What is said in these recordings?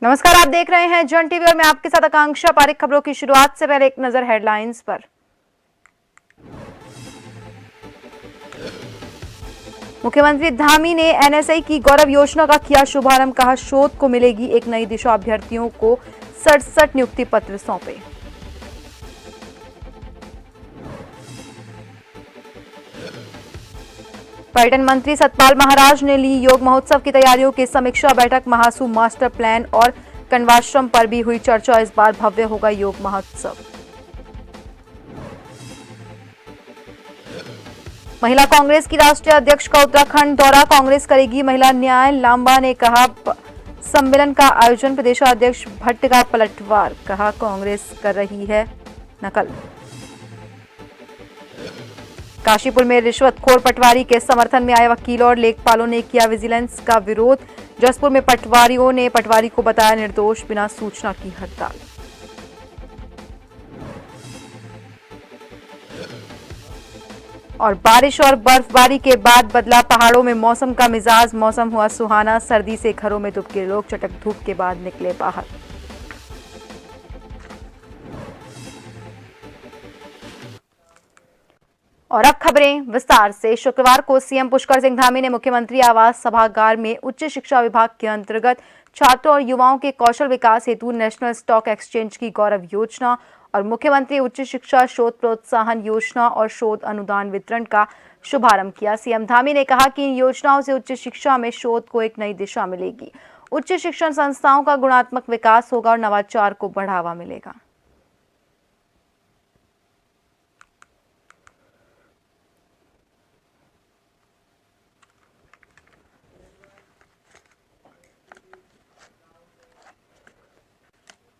नमस्कार, आप देख रहे हैं जन टीवी और मैं आपके साथ आकांक्षा पारिक। खबरों की शुरुआत से पहले एक नजर हेडलाइंस पर। मुख्यमंत्री धामी ने एनएसआई की गौरव योजना का किया शुभारंभ। कहा, शोध को मिलेगी एक नई दिशा। अभ्यर्थियों को 67 नियुक्ति पत्र सौंपे। पर्यटन मंत्री सतपाल महाराज ने ली योग महोत्सव की तैयारियों की समीक्षा बैठक। महासू मास्टर प्लान और कण्वाश्रम पर भी हुई चर्चा। इस बार भव्य होगा योग महोत्सव। महिला कांग्रेस की राष्ट्रीय अध्यक्ष का उत्तराखंड दौरा। कांग्रेस करेगी महिला न्याय। लांबा ने कहा, सम्मेलन का आयोजन प्रदेशाध्यक्ष भट्ट का पलटवार। कहा, कांग्रेस कर रही है नकल। काशीपुर में रिश्वतखोर पटवारी के समर्थन में आए वकील और लेखपालों ने किया विजिलेंस का विरोध। जसपुर में पटवारियों ने पटवारी को बताया निर्दोष, बिना सूचना की हड़ताल। और बारिश और बर्फबारी के बाद बदला पहाड़ों में मौसम का मिजाज। मौसम हुआ सुहाना। सर्दी से घरों में दुबके लोग। चटक धूप के बाद निकले बाहर। और अब खबरें विस्तार से। शुक्रवार को सीएम पुष्कर सिंह धामी ने मुख्यमंत्री आवास सभागार में उच्च शिक्षा विभाग के अंतर्गत छात्रों और युवाओं के कौशल विकास हेतु नेशनल स्टॉक एक्सचेंज की गौरव योजना और मुख्यमंत्री उच्च शिक्षा शोध प्रोत्साहन योजना और शोध अनुदान वितरण का शुभारंभ किया। सीएम धामी ने कहा कि इन योजनाओं से उच्च शिक्षा में शोध को एक नई दिशा मिलेगी। उच्च शिक्षण संस्थाओं का गुणात्मक विकास होगा और नवाचार को बढ़ावा मिलेगा।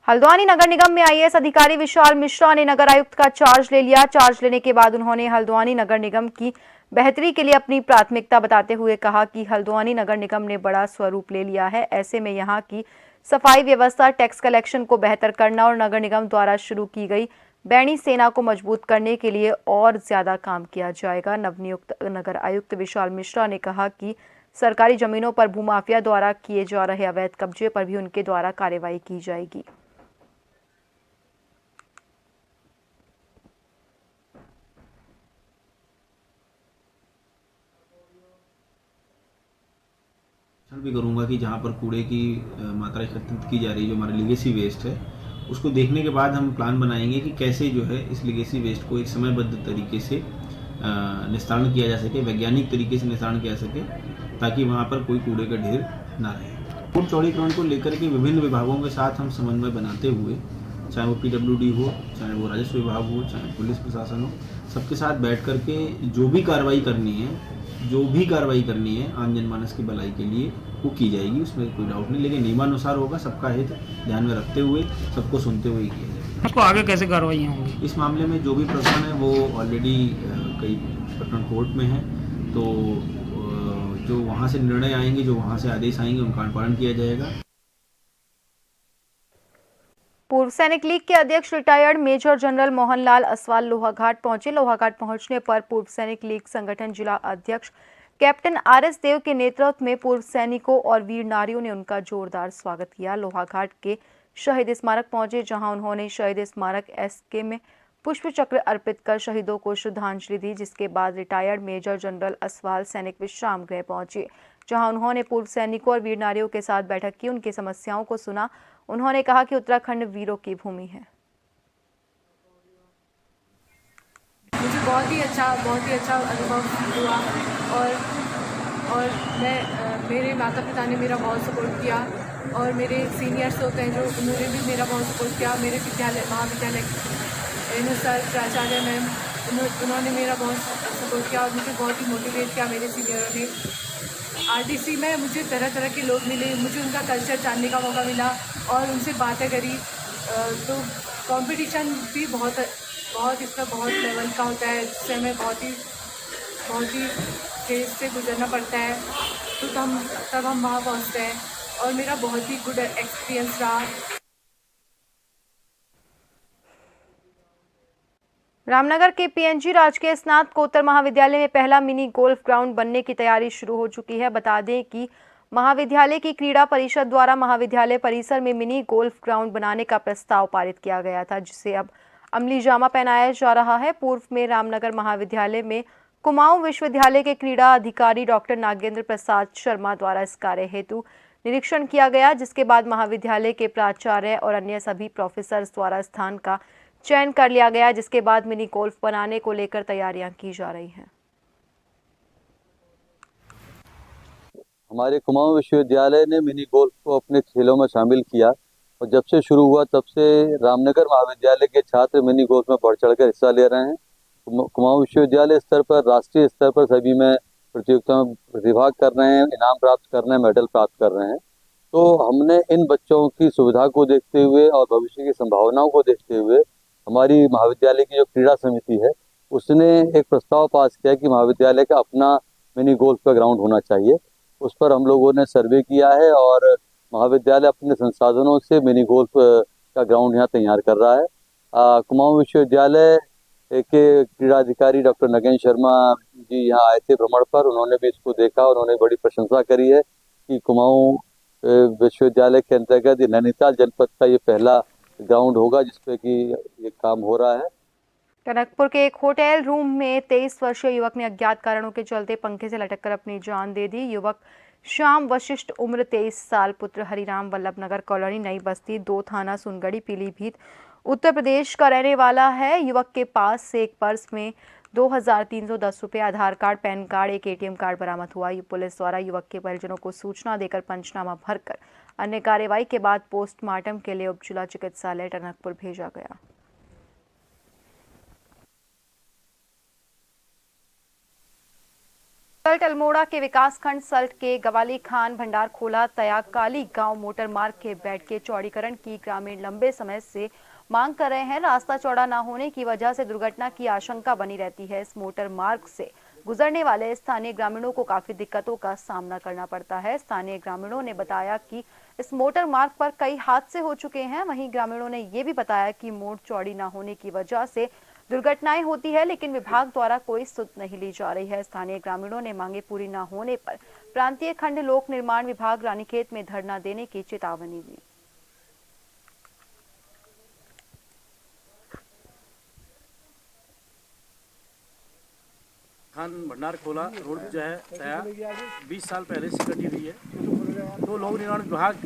हल्द्वानी नगर निगम में आईएएस अधिकारी विशाल मिश्रा ने नगर आयुक्त का चार्ज ले लिया। चार्ज लेने के बाद उन्होंने हल्द्वानी नगर निगम की बेहतरी के लिए अपनी प्राथमिकता बताते हुए कहा कि हल्द्वानी नगर निगम ने बड़ा स्वरूप ले लिया है। ऐसे में यहां की सफाई व्यवस्था, टैक्स कलेक्शन को बेहतर करना और नगर निगम द्वारा शुरू की गई बैणी सेना को मजबूत करने के लिए और ज्यादा काम किया जाएगा। नवनियुक्त नगर आयुक्त विशाल मिश्रा ने कहा कि सरकारी जमीनों पर भूमाफिया द्वारा किए जा रहे अवैध कब्जे पर भी उनके द्वारा कार्रवाई की जाएगी। भी करूंगा कि जहाँ पर कूड़े की मात्रा एकत्रित की जा रही है, जो हमारा लीगेसी वेस्ट है, उसको देखने के बाद हम प्लान बनाएंगे कि कैसे जो है इस लीगेसी वेस्ट को एक समयबद्ध तरीके से निस्तारण किया जा सके, वैज्ञानिक तरीके से निस्तारण किया सके, ताकि वहाँ पर कोई कूड़े का ढेर ना रहे। रोड चौड़ीकरण को लेकर के विभिन्न विभागों के साथ हम समन्वय बनाते हुए, चाहे वो PWD हो, चाहे वो राजस्व विभाग हो, चाहे पुलिस प्रशासन हो, सबके साथ बैठ करके जो भी कार्रवाई करनी है आम जनमानस की भलाई के लिए वो की जाएगी, उसमें कोई डाउट नहीं। लेकिन नियमानुसार होगा, सबका हित ध्यान में रखते हुए, सबको सुनते हुए किया जाएगा। उसको आगे कैसे कार्रवाई होंगी? इस मामले में जो भी प्रकरण है वो ऑलरेडी कई प्रकरण कोर्ट में है, तो जो वहाँ से निर्णय आएंगे, जो वहाँ से आदेश आएंगे, उनका पालन किया जाएगा। पूर्व सैनिक लीग के अध्यक्ष retired major general Mohanlal Aswal Lohaghat पहुंचे। लोहाघाट पहुंचने पर पूर्व सैनिक लीग संगठन जिला अध्यक्ष कैप्टन RS देव के नेतृत्व में पूर्व सैनिकों और वीर नारियों ने उनका जोरदार स्वागत किया। लोहाघाट के शहीद स्मारक पहुंचे, जहां उन्होंने शहीद स्मारक SK में पुष्प चक्र अर्पित कर शहीदों को श्रद्धांजलि दी। जिसके बाद रिटायर्ड मेजर जनरल असवाल सैनिक विश्राम गृह पहुंचे, जहां उन्होंने पूर्व सैनिकों और वीर नारियों के साथ बैठक की, उनकी समस्याओं को सुना। उन्होंने कहा कि उत्तराखंड वीरों की भूमि है। मुझे बहुत ही अच्छा अनुभव हुआ और मेरे माता पिता ने मेरा बहुत सपोर्ट किया और मेरे सीनियर्स होते हैं जो उन्होंने भी मेरा बहुत सपोर्ट किया। मेरे महाविद्यालय सर प्राचार्य मैम उन्होंने मेरा बहुत सपोर्ट किया और मुझे बहुत ही मोटिवेट किया मेरे सीनियरों ने। RDC में मुझे तरह तरह के लोग मिले, मुझे उनका कल्चर जानने का मौका मिला और उनसे बातें करी। तो कंपटीशन भी बहुत इसमें बहुत लेवल का होता है, जिससे हमें बहुत ही फेज से गुजरना पड़ता है, तो तब हम वहाँ पहुँचते हैं और मेरा बहुत ही गुड एक्सपीरियंस रहा। रामनगर के PNG राजकीय स्नातकोत्तर महाविद्यालय में पहला मिनी गोल्फ ग्राउंड बनने की तैयारी शुरू हो चुकी है। बता दें कि महाविद्यालय की क्रीड़ा परिषद द्वारा महाविद्यालय परिसर में मिनी गोल्फ ग्राउंड बनाने का प्रस्ताव पारित किया गया था, जिसे अब अमली जामा पहनाया जा रहा है। पूर्व में रामनगर महाविद्यालय में कुमाऊं विश्वविद्यालय के क्रीड़ा अधिकारी डॉक्टर नागेंद्र प्रसाद शर्मा द्वारा इस कार्य हेतु निरीक्षण किया गया, जिसके बाद महाविद्यालय के प्राचार्य और अन्य सभी प्रोफेसर्स द्वारा स्थान का चयन कर लिया गया, जिसके बाद मिनी गोल्फ बनाने को लेकर तैयारियां की जा रही हैं। हमारे कुमाऊं विश्वविद्यालय ने मिनी गोल्फ को अपने खेलों में शामिल किया और जब से शुरू हुआ तब से रामनगर महाविद्यालय के छात्र मिनी गोल्फ में बढ़ चढ़कर हिस्सा ले रहे हैं। कुमाऊं विश्वविद्यालय स्तर पर, राष्ट्रीय स्तर पर सभी में प्रतियोगिता में प्रतिभाग कर रहे हैं, इनाम प्राप्त कर रहे हैं, मेडल प्राप्त कर रहे हैं। तो हमने इन बच्चों की सुविधा को देखते हुए और भविष्य की संभावनाओं को देखते हुए हमारी महाविद्यालय की जो क्रीड़ा समिति है उसने एक प्रस्ताव पास किया कि महाविद्यालय का अपना मिनी गोल्फ का ग्राउंड होना चाहिए। उस पर हम लोगों ने सर्वे किया है और महाविद्यालय अपने संसाधनों से मिनी गोल्फ का ग्राउंड यहाँ तैयार कर रहा है। कुमाऊं विश्वविद्यालय के क्रीड़ा अधिकारी डॉक्टर नागेंद्र शर्मा जी यहाँ आए थे भ्रमण पर। उन्होंने भी इसको देखा, उन्होंने बड़ी प्रशंसा करी है कि कुमाऊं विश्वविद्यालय के अंतर्गत नैनीताल जनपद का ये पहला ग्राउंड होगा जिसपे कि ये काम हो रहा है। टनकपुर के एक होटल रूम में 23 वर्षीय युवक ने अज्ञात कारणों के चलते पंखे से लटककर अपनी जान दे दी। युवक श्याम वशिष्ठ, उम्र 23 साल, पुत्र हरिराम, वल्लभ नगर कॉलोनी, नई बस्ती 2, थाना सुनगढ़ी, पीलीभीत, उत्तर प्रदेश का रहने वाला है। युवक के पास से एक पर्स में 2310 रुपये, आधार कार्ड, पैन कार्ड, एक ATM कार्ड बरामद हुआ। पुलिस द्वारा युवक के परिजनों को सूचना देकर पंचनामा भरकर अन्य कार्रवाई के बाद पोस्टमार्टम के लिए उप जिला चिकित्सालय टनकपुर भेजा गया। सल्ट अल्मोड़ा के विकासखंड सल्ट के गवाली खान भंडार खोला तयाकाली गांव मोटर मार्ग के बेड के चौड़ीकरण की ग्रामीण लंबे समय से मांग कर रहे हैं। रास्ता चौड़ा न होने की वजह से दुर्घटना की आशंका बनी रहती है। इस मोटर मार्ग से गुजरने वाले स्थानीय ग्रामीणों को काफी दिक्कतों का सामना करना पड़ता है। स्थानीय ग्रामीणों ने बताया कि इस मोटर मार्ग पर कई हादसे हो चुके हैं। वहीं ग्रामीणों ने ये भी बताया कि मोड़ चौड़ी न होने की वजह से दुर्घटनाएं होती है, लेकिन विभाग द्वारा कोई सुध नहीं ली जा रही है। स्थानीय ग्रामीणों ने मांगे पूरी न होने पर प्रांतीय खंड लोक निर्माण विभाग रानीखेत में धरना देने की चेतावनी दी। खान भंडार खोला रोड जो है तैयार 20 साल पहले से कटी हुई है। तो लोक निर्माण विभाग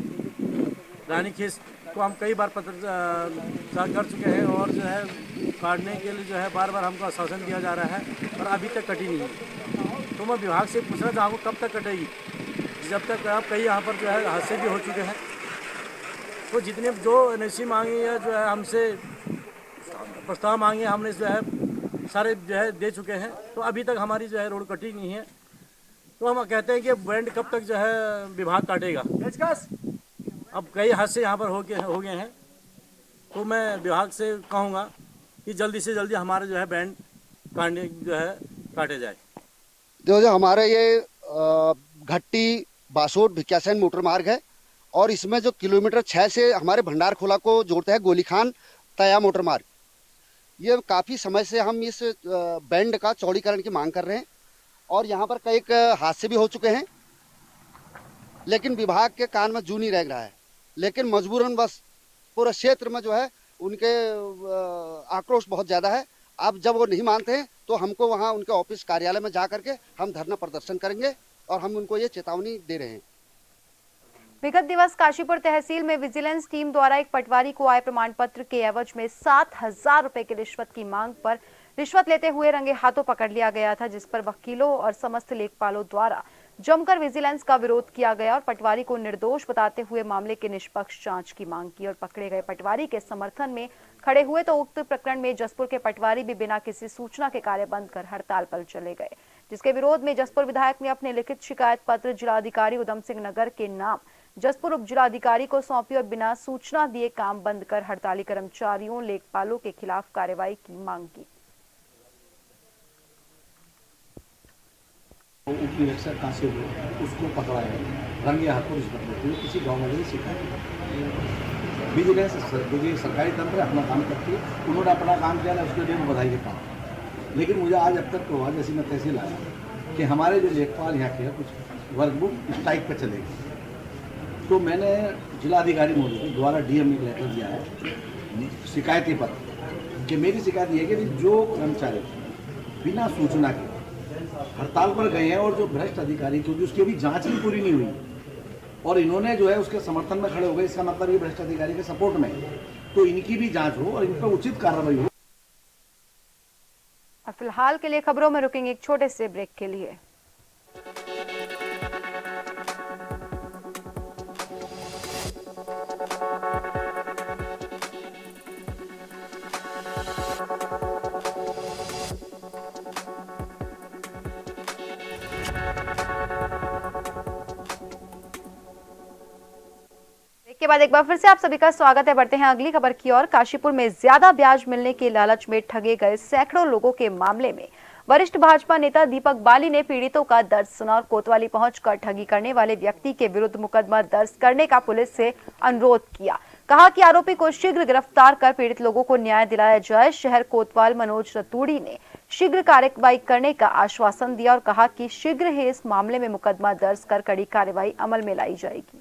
रानीखेत को हम कई बार पत्र कर चुके हैं और जो है काटने के लिए जो है बार बार हमको आश्वासन दिया जा रहा है और अभी तक कटी नहीं है। तो मैं विभाग से पूछना चाहूँगा कब तक कटेगी, जब तक आप कई यहाँ पर जो है हादसे भी हो चुके हैं। तो जितने जो NOC मांगी है जो है हमसे प्रस्ताव मांगे हमने जो है सारे जो है दे चुके हैं। तो अभी तक हमारी जो है रोड कटी नहीं है। तो हम कहते हैं कि बैंड कब तक जो है विभाग काटेगा। अब कई हादसे यहाँ पर हो गए हैं। तो मैं विभाग से कहूँगा कि जल्दी से जल्दी हमारे जो है बैंड काटे जाए। जो हमारे ये घट्टी बासोट भिक्यासैन मोटर मार्ग है और इसमें जो किलोमीटर 6 से हमारे भंडार खोला को जोड़ता है गोली खान तया मोटर मार्ग, ये काफ़ी समय से हम इस बैंड का चौड़ीकरण की मांग कर रहे हैं और यहाँ पर कई हादसे भी हो चुके हैं, लेकिन विभाग के कान में जू नहीं रह रहा है। लेकिन मजबूरन बस पूरे क्षेत्र में जो है उनके आक्रोश बहुत ज़्यादा है। अब जब वो नहीं मानते हैं तो हमको वहाँ उनके ऑफिस कार्यालय में जा करके हम धरना प्रदर्शन करेंगे और हम उनको ये चेतावनी दे रहे हैं। विगत दिवस काशीपुर तहसील में विजिलेंस टीम द्वारा एक पटवारी को आय प्रमाण पत्र के एवज में 7,000 रुपए की रिश्वत की मांग पर रिश्वत लेते हुए रंगे हाथों पकड़ लिया गया था, जिस पर वकीलों और समस्त लेखपालों द्वारा जमकर विजिलेंस का विरोध किया गया और पटवारी को निर्दोष बताते हुए मामले की निष्पक्ष जांच की मांग की और पकड़े गए पटवारी के समर्थन में खड़े हुए तो उक्त प्रकरण में जसपुर के पटवारी भी बिना किसी सूचना के कार्य बंद कर हड़ताल पर चले गए, जिसके विरोध में जसपुर विधायक ने अपने लिखित शिकायत पत्र जिलाधिकारी उधम सिंह नगर के नाम जसपुर उप जिलाधिकारी को सौंपी और बिना सूचना दिए काम बंद कर हड़ताली कर्मचारियों लेखपालों के खिलाफ कार्रवाई की मांग की। उपनिरीक्षक कहाँ से हुए उसको पकड़ा है, रंगे हाथों रिश्वत लेते हुए किसी गाँव वाले ने शिकायत। विजिलेंस जो सरकारी तंत्र अपना काम करती है, उन्होंने अपना काम किया ना, उसके लिए मैं बधाई देता हूँ। लेकिन मुझे आज अब तक हुआ जैसे मैं तहसील आया कि हमारे जो लेखपाल यहाँ के हैं कुछ वर्कबुक स्ट्राइक पर चलेगी। तो मैंने जिलाधिकारी महोदय द्वारा डीएम में लेटर दिया है शिकायती पत्र कि मेरी शिकायत ये है कि जो कर्मचारी बिना सूचना के हड़ताल पर गए हैं और जो भ्रष्ट अधिकारी, क्योंकि उसकी अभी जांच भी पूरी नहीं हुई और इन्होंने जो है उसके समर्थन में खड़े हो गए, इसका मतलब ये भ्रष्ट अधिकारी के सपोर्ट में, तो इनकी भी जांच हो और इन पर उचित कार्रवाई हो। और फिलहाल के लिए खबरों में रुकेंगे एक छोटे से ब्रेक के लिए। के बाद एक बार फिर से आप सभी का स्वागत है। बढ़ते हैं अगली खबर की ओर। काशीपुर में ज्यादा ब्याज मिलने के लालच में ठगे गए सैकड़ों लोगों के मामले में वरिष्ठ भाजपा नेता दीपक बाली ने पीड़ितों का दर्द सुना और कोतवाली पहुंचकर ठगी करने वाले व्यक्ति के विरुद्ध मुकदमा दर्ज करने का पुलिस से अनुरोध किया। कहा कि आरोपी को शीघ्र गिरफ्तार कर पीड़ित लोगों को न्याय दिलाया जाए। शहर कोतवाल मनोज रतूड़ी ने शीघ्र कार्रवाई करने का आश्वासन दिया और कहा कि शीघ्र ही इस मामले में मुकदमा दर्ज कर कड़ी कार्रवाई अमल में लाई जाएगी।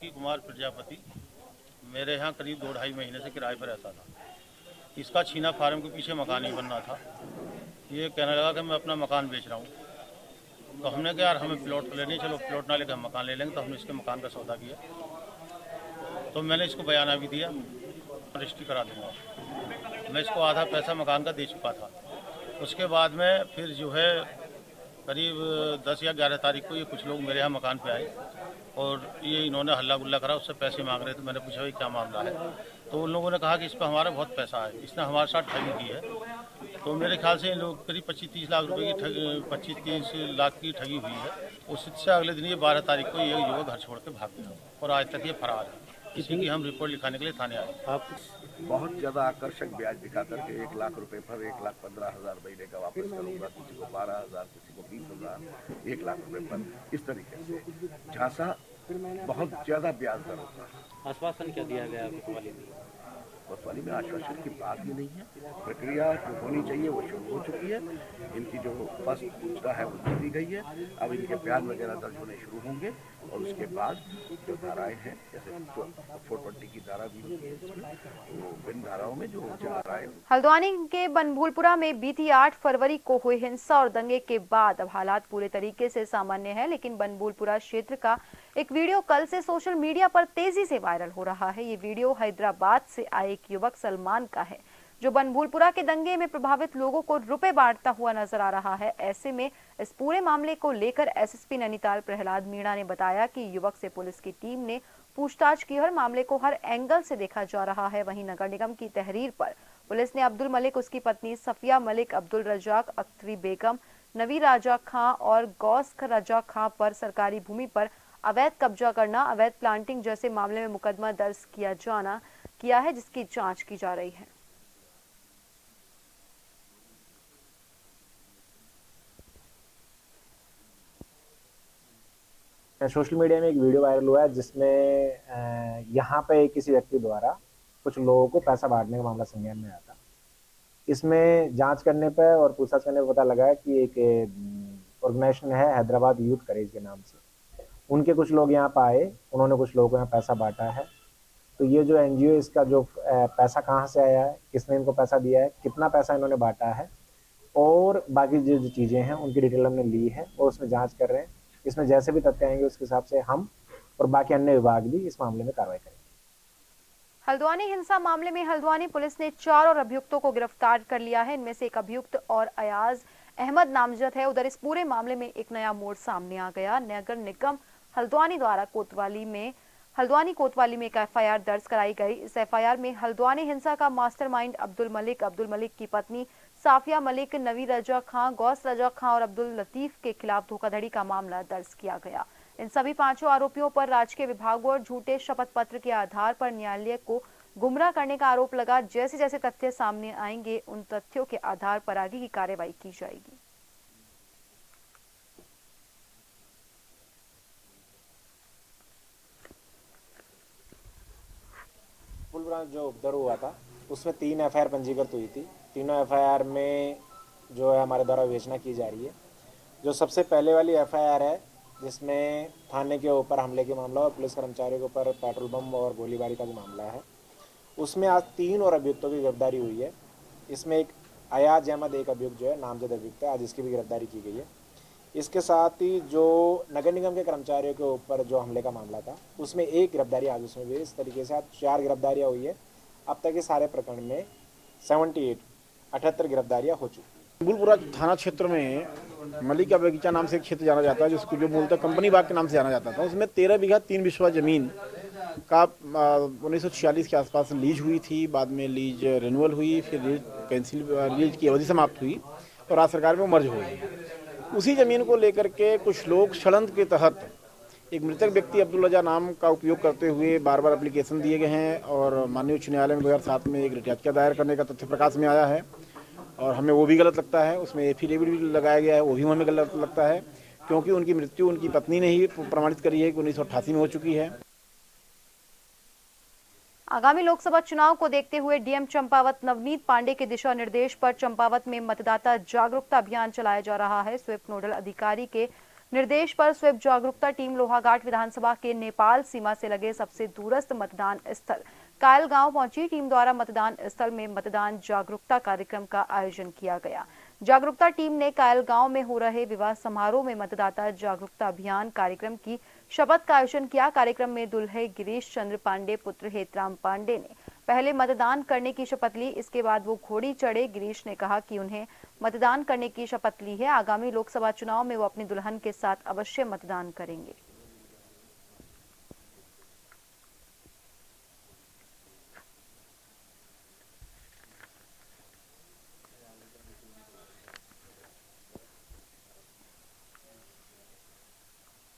कुमार प्रजापति मेरे यहाँ करीब 2-2.5 महीने से किराए पर रहता था। इसका छीना फार्म के पीछे मकान ही बनना था। ये कहने लगा कि मैं अपना मकान बेच रहा हूँ, तो हमने कहा यार हमें प्लॉट लेनी, चलो प्लॉट ना लेकर हम मकान ले लेंगे। तो हमने इसके मकान का सौदा किया, तो मैंने इसको बयाना भी दिया, रजिस्ट्री करा दूँगा। मैं इसको आधा पैसा मकान का दे चुका था। उसके बाद में फिर जो है करीब 10 या 11 तारीख को ये कुछ लोग मेरे यहाँ मकान पे आए और ये इन्होंने हल्ला गुल्ला करा, उससे पैसे मांग रहे थे। मैंने पूछा भाई क्या मामला है, तो उन लोगों ने कहा कि इस पर हमारा बहुत पैसा है, इसने हमारे साथ ठगी की है। तो मेरे ख्याल से इन लोग करीब 25-30 लाख रुपए की 25-30 लाख की ठगी हुई है। उससे अगले दिन ये 12 तारीख को ये युवक घर छोड़ के भाग गया और आज तक ये फरार है। इसी की हम रिपोर्ट लिखाने के लिए थाने आए। आप बहुत ज़्यादा आकर्षक ब्याज दिखा करके 1 लाख रुपए पर 1,15,000 महीने का वापस करूँगा, किसी को 12,000, किसी को 20,000, 1 लाख रुपए पर, इस तरीके से झांसा बहुत ज़्यादा ब्याज दरों का। आश्वासन क्या दिया गया कोतवाली में? कोतवाली में आश्वासन की बात ही नहीं है। प्रक्रिया जो होनी चाहिए वो शुरू हो चुकी है। इनकी जो फर्स्ट पूछता है वो दे दी गई है। अब इनके बयान वगैरह दर्ज होने शुरू होंगे और उसके बाद जो धाराएं हैं, जैसे 420 की धारा भी होती है इसमें, तो इन धाराओं में जो धाराएं। हल्द्वानी के बनभूलपुरा में बीती 8 फरवरी को हुई हिंसा और दंगे के बाद अब हालात पूरे तरीके से सामान्य है, लेकिन बनभूलपुरा क्षेत्र का एक वीडियो कल से सोशल मीडिया पर तेजी से वायरल हो रहा है। ये वीडियो हैदराबाद से आए एक युवक सलमान का है, जो बनभूलपुरा के दंगे में प्रभावित लोगों को रुपए बांटता हुआ नजर आ रहा है। ऐसे में इस पूरे मामले को लेकर एसएसपी नैनीताल प्रहलाद मीणा ने बताया कि युवक से पुलिस की टीम ने पूछताछ की और मामले को हर एंगल से देखा जा रहा है। वहीं नगर निगम की तहरीर पर पुलिस ने अब्दुल मलिक, उसकी पत्नी सफिया मलिक, अब्दुल रजाक, अख्तरी बेगम, नवी राजा खां और गौस रजा खां पर सरकारी भूमि पर अवैध कब्जा करना, अवैध प्लांटिंग जैसे मामले में मुकदमा दर्ज किया है, जिसकी जांच की जा रही है। सोशल मीडिया में एक वीडियो वायरल हुआ है जिसमें यहाँ पे किसी व्यक्ति द्वारा कुछ लोगों को पैसा बांटने का मामला संज्ञान में आया था। इसमें जांच करने पर और पूछताछ करने पर पता लगा है कि एक ऑर्गेनाइजेशन है हैदराबाद यूथ करेज के नाम से, उनके कुछ लोग यहाँ पर आए, उन्होंने कुछ लोगों को यहाँ पैसा बांटा है। तो ये जो एनजीओ, इसका जो पैसा कहाँ से आया है, किसने इनको पैसा दिया है, कितना पैसा इन्होंने बांटा है और बाकी जो चीज़ें हैं उनकी डिटेल हमने ली है और उसमें जांच कर रहे हैं। इसमें जैसे भी तथ्य आएंगे उसके हिसाब से हम और बाकी अन्य विभाग भी इस मामले में कार्रवाई करेंगे। हल्द्वानी हिंसा मामले में हल्द्वानी पुलिस ने 4 और अभियुक्तों को गिरफ्तार कर लिया है। इनमें से एक अभियुक्त और अयाज अहमद नामजद है। उधर इस पूरे मामले में एक नया मोड़ सामने आ गया। नगर निगम हल्द्वानी द्वारा हल्द्वानी कोतवाली में एक एफआईआर दर्ज कराई गई। इस एफआईआर में हल्द्वानी हिंसा का मास्टरमाइंड अब्दुल मलिक की पत्नी साफिया मलिक, नवी रजा खां, गौस रजा खां और अब्दुल लतीफ के खिलाफ धोखाधड़ी का मामला दर्ज किया गया। इन सभी 5 आरोपियों पर राजकीय विभागों और झूठे शपथ पत्र के आधार पर न्यायालय को गुमराह करने का आरोप लगा। जैसे जैसे तथ्य सामने आएंगे उन तथ्यों के आधार पर आगे की कार्रवाई की जाएगी। जो उपद्रव हुआ था उसमें 3 एफआईआर पंजीकृत हुई थी। तीनों एफआईआर में जो है हमारे द्वारा विवेचना की जा रही है। जो सबसे पहले वाली एफआईआर है जिसमें थाने के ऊपर हमले के मामला और पुलिस कर्मचारियों के ऊपर पेट्रोल बम और गोलीबारी का जो मामला है, उसमें आज 3 और अभियुक्तों की गिरफ्तारी हुई है। इसमें एक अयाज अहमद एक अभियुक्त जो है नामजद अभियुक्त है, आज इसकी भी गिरफ्तारी की गई है। इसके साथ ही जो नगर निगम के कर्मचारियों के ऊपर जो हमले का मामला था उसमें एक गिरफ्तारी आज उसमें भी इस तरीके से आज 4 गिरफ्तारियाँ हुई है। अब तक इस सारे प्रकरण में 78 गिरफ्तारियाँ हो चुकी। बुलपुरा थाना क्षेत्र में मलिका बगीचा नाम से एक क्षेत्र जाना जाता है, जिसको जो मूलतः कंपनी बाग के नाम से जाना जाता था। उसमें 13 बीघा 3 बिस्वा जमीन का 1946 के आसपास लीज हुई थी। बाद में लीज रिन्यूअल हुई, फिर लीज की अवधि समाप्त हुई और राज्य सरकार में मर्ज हो गई। उसी जमीन को लेकर के कुछ लोग षड्यंत्र के तहत एक मृतक व्यक्ति अब्दुल रजा नाम का उपयोग करते हुए बार बार एप्लीकेशन दिए गए हैं और माननीय उच्च न्यायालय में 2007 में एक रिट याचिका दायर करने का तथ्य प्रकाश में आया है और हमें वो भी गलत लगता है। उसमें एफिडेविट भी लगाया गया है, वो भी हमें गलत लगता है, क्योंकि उनकी मृत्यु उनकी पत्नी ने ही प्रमाणित करी है कि 1988 में हो चुकी है। आगामी लोकसभा चुनाव को देखते हुए डीएम चंपावत नवनीत पांडे के दिशा निर्देश पर चंपावत में मतदाता जागरूकता अभियान चलाया जा रहा है। स्वीप नोडल अधिकारी के निर्देश पर स्वीप जागरूकता टीम लोहाघाट विधानसभा के नेपाल सीमा से लगे सबसे दूरस्थ मतदान स्थल कायल गांव पहुंची। टीम द्वारा मतदान स्थल में मतदान जागरूकता कार्यक्रम का आयोजन किया गया। जागरूकता टीम ने कायल गांव में हो रहे विवाह समारोह में मतदाता जागरूकता अभियान कार्यक्रम की शपथ का आयोजन किया। कार्यक्रम में दुल्हे गिरीश चंद्र पांडे पुत्र हेतराम पांडे ने पहले मतदान करने की शपथ ली। इसके बाद वो घोड़ी चढ़े। गिरीश ने कहा कि उन्हें मतदान करने की शपथ ली है। आगामी लोकसभा चुनाव में वो अपनी दुल्हन के साथ अवश्य मतदान करेंगे।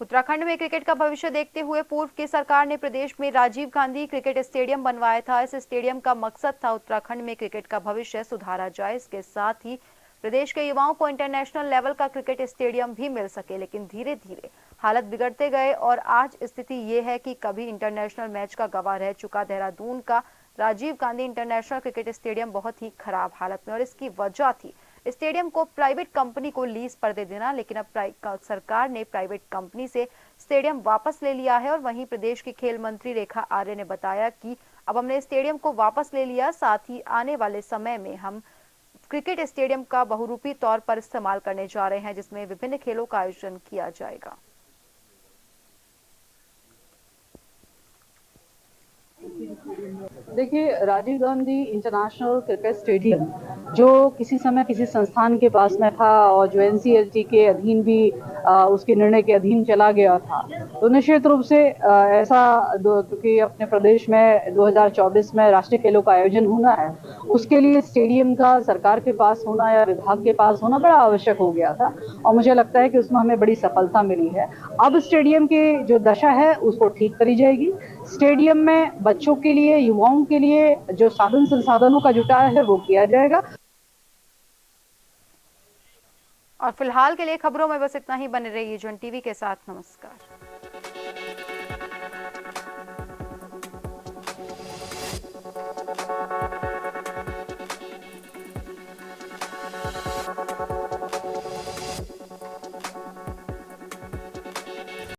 उत्तराखंड में क्रिकेट का भविष्य देखते हुए पूर्व की सरकार ने प्रदेश में राजीव गांधी क्रिकेट स्टेडियम बनवाया था। इस स्टेडियम का मकसद था उत्तराखंड में क्रिकेट का भविष्य सुधारा जाए, इसके साथ ही प्रदेश के युवाओं को इंटरनेशनल लेवल का क्रिकेट स्टेडियम भी मिल सके। लेकिन धीरे धीरे हालत बिगड़ते गए और आज स्थिति ये है कि कभी इंटरनेशनल मैच का गवाह रह चुका देहरादून का Rajiv Gandhi international cricket stadium बहुत ही खराब हालत में, और इसकी वजह थी स्टेडियम को प्राइवेट कंपनी को लीज पर दे देना। लेकिन अब सरकार ने प्राइवेट कंपनी से स्टेडियम वापस ले लिया है। और वहीं प्रदेश की खेल मंत्री रेखा आर्य ने बताया कि अब हमने स्टेडियम को वापस ले लिया, साथ ही आने वाले समय में हम क्रिकेट स्टेडियम का बहुरूपी तौर पर इस्तेमाल करने जा रहे हैं, जिसमें विभिन्न खेलों का आयोजन किया जाएगा। देखिए, Rajiv Gandhi international cricket stadium जो किसी समय किसी संस्थान के पास में था और जो एनसीएलटी के अधीन भी उसके निर्णय के अधीन चला गया था, तो निश्चित रूप से ऐसा क्योंकि अपने प्रदेश में 2024 में राष्ट्रीय खेलों का आयोजन होना है, उसके लिए स्टेडियम का सरकार के पास होना या विभाग के पास होना बड़ा आवश्यक हो गया था और मुझे लगता है कि उसमें हमें बड़ी सफलता मिली है। अब स्टेडियम की जो दशा है उसको ठीक करी जाएगी। स्टेडियम में बच्चों के लिए, युवाओं के लिए जो साधन संसाधनों का जुटाव है वो किया जाएगा। और फिलहाल के लिए खबरों में बस इतना ही। बने रहिए जन टीवी के साथ। नमस्कार।